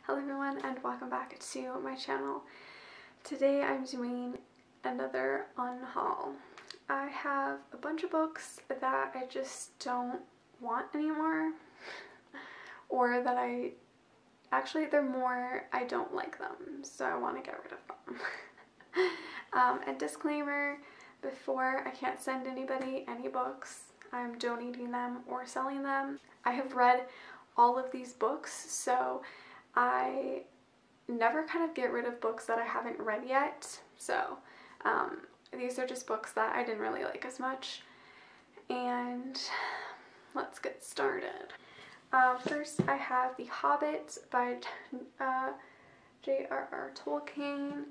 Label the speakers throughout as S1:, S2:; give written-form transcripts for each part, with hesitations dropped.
S1: Hello everyone and welcome back to my channel. Today I'm doing another unhaul. I have a bunch of books that I just don't want anymore, or that I don't like them, so I want to get rid of them. A disclaimer before: I can't send anybody any books. I'm donating them or selling them. I have read all of these books, so I never kind of get rid of books that I haven't read yet. So these are just books that I didn't really like as much. And let's get started. First I have The Hobbit by J.R.R. Tolkien.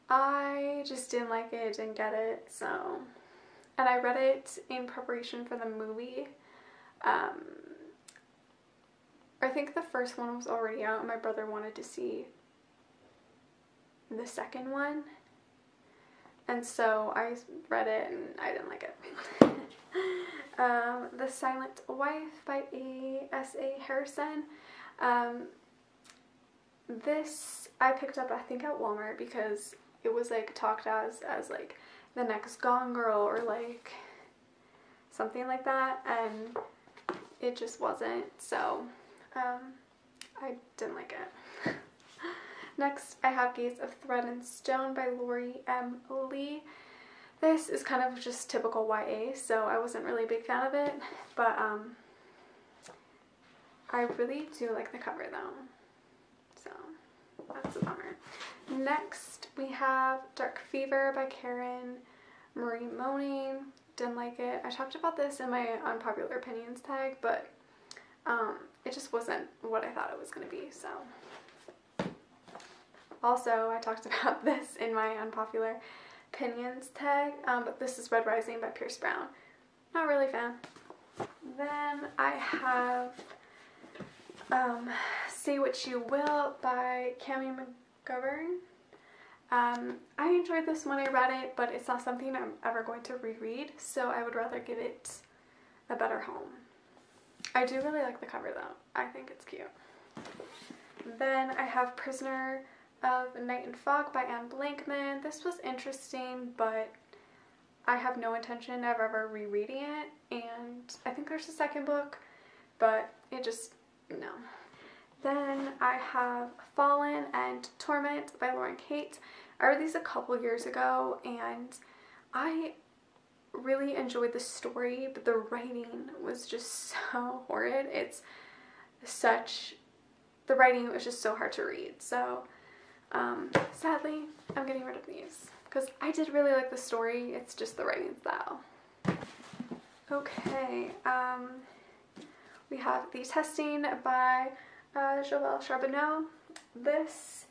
S1: I just didn't like it, didn't get it, so. And I read it in preparation for the movie. I think the first one was already out and my brother wanted to see the second one. And so I read it and I didn't like it. The Silent Wife by A.S.A. Harrison. This I picked up, I think, at Walmart because it was like talked as like the next Gone Girl or like something like that, and it just wasn't, so I didn't like it. Next I have Gates of Thread and Stone by Lori M. Lee. This is kind of just typical YA, so I wasn't really a big fan of it, but I really do like the cover though, so that's a bummer. Next we have Dark Fever by Karen Marie Moning. Didn't like it. I talked about this in my unpopular opinions tag, but it just wasn't what I thought it was going to be, so. Also, I talked about this in my unpopular opinions tag, but this is Red Rising by Pierce Brown. Not really a fan. Then I have Say What You Will by Cami McGovern. I enjoyed this when I read it, but it's not something I'm ever going to reread, so I would rather give it a better home. I do really like the cover though. I think it's cute. Then I have Prisoner of Night and Fog by Anne Blankman. This was interesting, but I have no intention of ever rereading it, and I think there's a second book, but it just, no. Then I have Fallen and Torment by Lauren Kate. I read these a couple years ago and I really enjoyed the story, but the writing was just so horrid. The writing was just so hard to read. So sadly, I'm getting rid of these because I did really like the story. It's just the writing style. Okay, we have The Testing by Joelle Charbonneau. This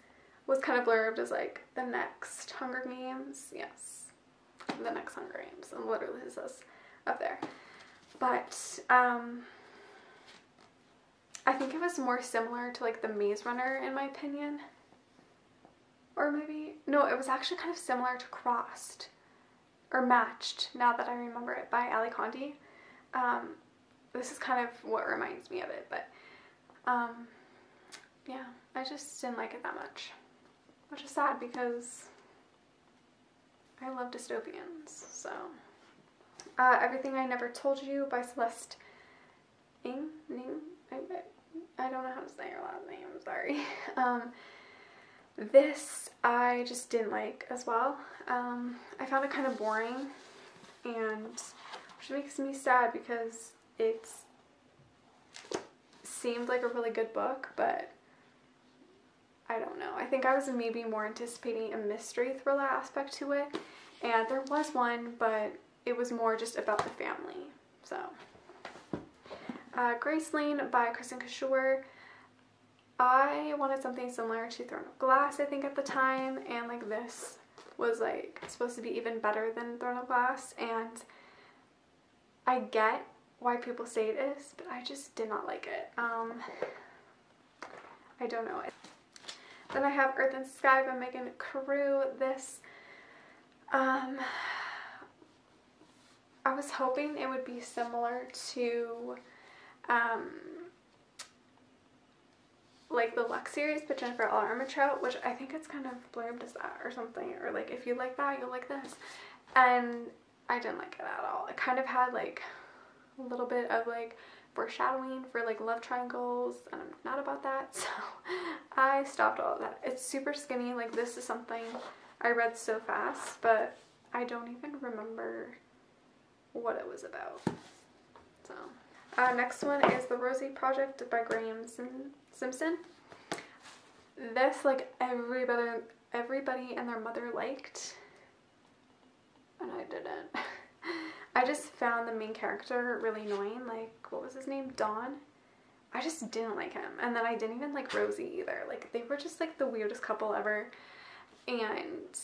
S1: was kind of blurbed as like the next Hunger Games. Yes, the next Hunger Games, and literally it says up there. But I think it was more similar to like The Maze Runner in my opinion, or maybe no, it was actually kind of similar to Crossed or Matched, now that I remember it, by Ali Condi. This is kind of what reminds me of it, but yeah, I just didn't like it that much, which is sad because I love dystopians. So Everything I Never Told You by Celeste Ng. I don't know how to say her last name, I'm sorry. This I just didn't like as well. I found it kind of boring, and which makes me sad because it seemed like a really good book, but I don't know. I think I was maybe more anticipating a mystery thriller aspect to it, and there was one, but it was more just about the family. So Graceling by Kristen Cashore. I wanted something similar to Throne of Glass, I think, at the time, and like this was like supposed to be even better than Throne of Glass, and I get why people say it is, but I just did not like it. I don't know it. Then I have Earth and Sky by Megan Carew. This I was hoping it would be similar to like the Luxe series by Jennifer L. Armentrout, which I think it's kind of blurbed as that or something, or like if you like that, you'll like this. And I didn't like it at all. It kind of had like a little bit of like foreshadowing for like love triangles, and I'm not about that, so I stopped all of that. It's super skinny. Like, this is something I read so fast, but I don't even remember what it was about. So next one is The Rosie Project by Graham Simpson. This, like, everybody and their mother liked, and I didn't. I just found the main character really annoying. Like, what was his name? Don? I just didn't like him. And then I didn't even like Rosie either. Like, they were just like the weirdest couple ever. And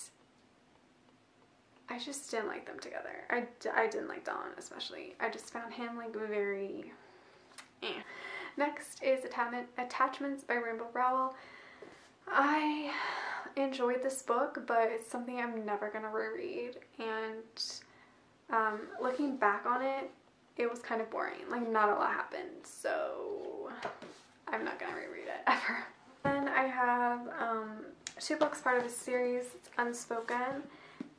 S1: I just didn't like them together. I didn't like Don especially. I just found him like very eh. Next is Attachments by Rainbow Rowell. I enjoyed this book, but it's something I'm never gonna reread. And looking back on it, it was kind of boring. Like, not a lot happened, so I'm not gonna reread it ever. Then I have 2 books part of a series. It's Unspoken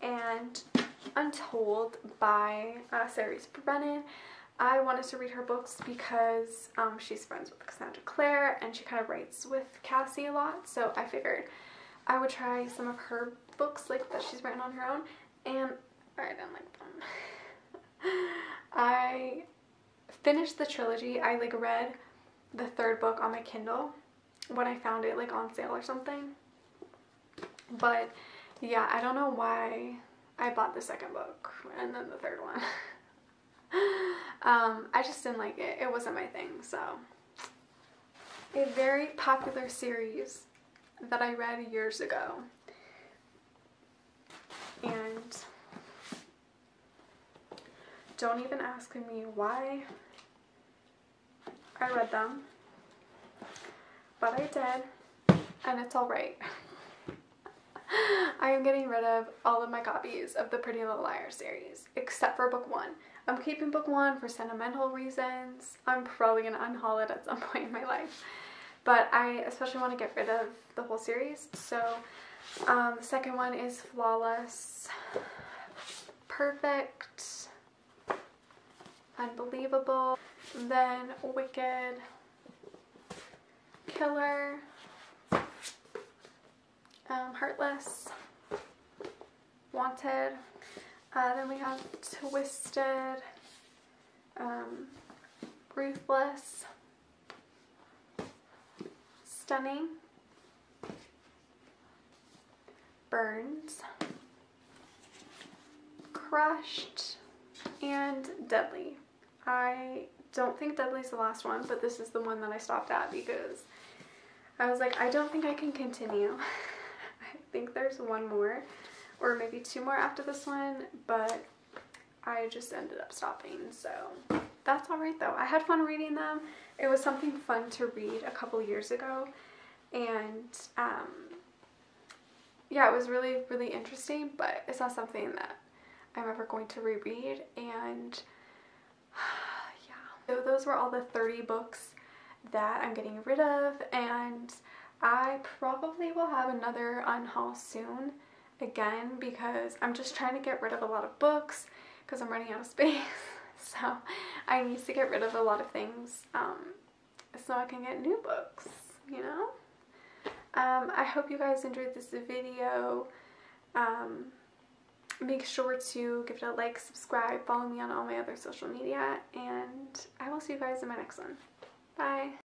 S1: and Untold by Sarah Brennan. I wanted to read her books because she's friends with Cassandra Clare, and she kind of writes with Cassie a lot, so I figured I would try some of her books like that she's written on her own, and I didn't like them. I finished the trilogy. I like read the 3rd book on my Kindle when I found it like on sale or something, but yeah, I don't know why I bought the 2nd book and then the 3rd one. I just didn't like it. It wasn't my thing. So, a very popular series that I read years ago, and don't even ask me why I read them, but I did, and it's alright. I am getting rid of all of my copies of the Pretty Little Liars series, except for book 1. I'm keeping book 1 for sentimental reasons. I'm probably going to unhaul it at some point in my life, but I especially want to get rid of the whole series. So the 2nd one is Flawless, Perfect, Unbelievable, then Wicked, Killer, Heartless, Wanted, then we have Twisted, Ruthless, Stunning, Burns, Crushed, and Deadly. I don't think Deadly's the last one, but this is the one that I stopped at because I was like, I don't think I can continue. I think there's one more, or maybe 2 more after this one, but I just ended up stopping, so that's alright though. I had fun reading them. It was something fun to read a couple years ago, and yeah, it was really, really interesting, but it's not something that I'm ever going to reread. And yeah, so those were all the 30 books that I'm getting rid of, and I probably will have another unhaul soon again because I'm just trying to get rid of a lot of books because I'm running out of space. So I need to get rid of a lot of things so I can get new books, you know? I hope you guys enjoyed this video. Make sure to give it a like, subscribe, follow me on all my other social media, and I will see you guys in my next one. Bye!